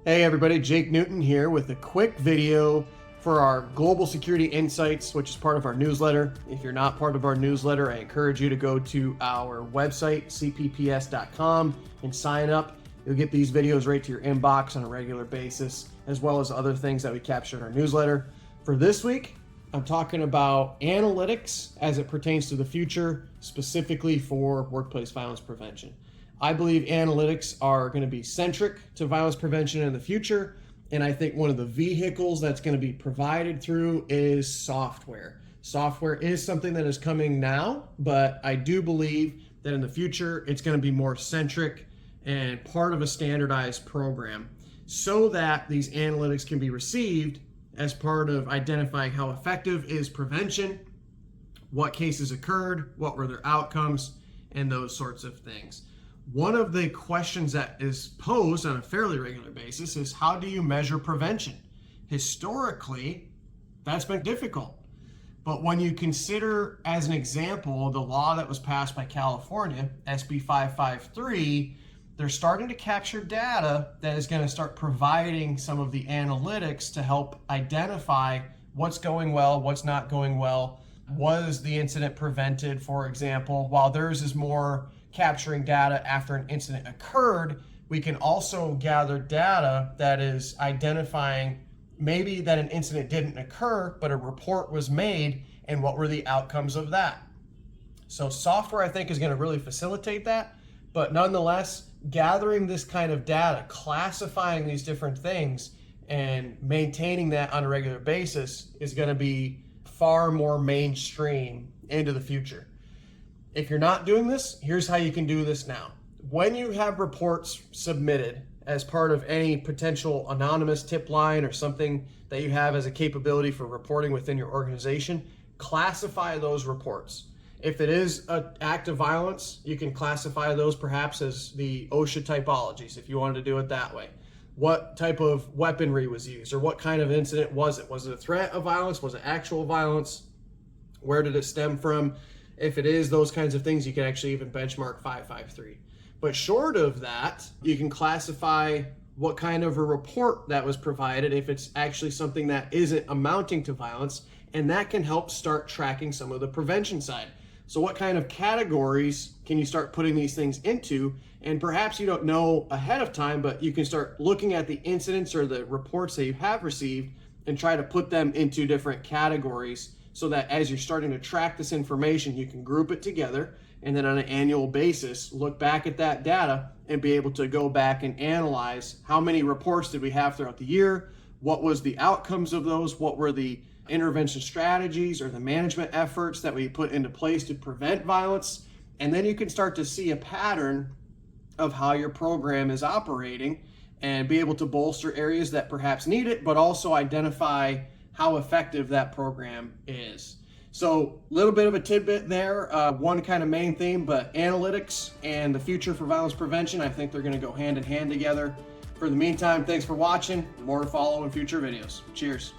Hey everybody, Jake Newton here with a quick video for our Global Security Insights, which is part of our newsletter. If you're not part of our newsletter, I encourage you to go to our website, cpps.com, and sign up. You'll get these videos right to your inbox on a regular basis, as well as other things that we capture in our newsletter. For this week, I'm talking about analytics as it pertains to the future, specifically for workplace violence prevention. I believe analytics are going to be centric to violence prevention in the future, and I think one of the vehicles that's going to be provided through is software. Software is something that is coming now, but I do believe that in the future it's going to be more centric and part of a standardized program so that these analytics can be received as part of identifying how effective is prevention, what cases occurred, what were their outcomes, and those sorts of things. One of the questions that is posed on a fairly regular basis is, how do you measure prevention? Historically, that's been difficult. But when you consider, as an example, the law that was passed by California, SB 553, they're starting to capture data that is going to start providing some of the analytics to help identify what's going well, what's not going well. Was the incident prevented, for example? While theirs is more capturing data after an incident occurred, we can also gather data that is identifying maybe that an incident didn't occur, but a report was made, and what were the outcomes of that. So software, I think, is going to really facilitate that, but nonetheless, gathering this kind of data, classifying these different things, and maintaining that on a regular basis is going to be far more mainstream into the future. If you're not doing this, here's how you can do this now. When you have reports submitted as part of any potential anonymous tip line or something that you have as a capability for reporting within your organization, classify those reports. If it is an act of violence, you can classify those perhaps as the OSha typologies, if you wanted to do it that way. What type of weaponry was used, or what kind of incident was it? Was it a threat of violence? Was it actual violence? Where did it stem from? If it is those kinds of things, you can actually even benchmark 553. But short of that, you can classify what kind of a report that was provided if it's actually something that isn't amounting to violence, and that can help start tracking some of the prevention side. So what kind of categories can you start putting these things into? And perhaps you don't know ahead of time, but you can start looking at the incidents or the reports that you have received and try to put them into different categories, so that as you're starting to track this information, you can group it together, and then on an annual basis, look back at that data and be able to go back and analyze how many reports did we have throughout the year, what was the outcomes of those, what were the intervention strategies or the management efforts that we put into place to prevent violence. And then you can start to see a pattern of how your program is operating and be able to bolster areas that perhaps need it, but also identify how effective that program is. So a little bit of a tidbit there, one kind of main theme, but analytics and the future for violence prevention, I think they're going to go hand in hand together. For the meantime, thanks for watching. More to follow in future videos. Cheers.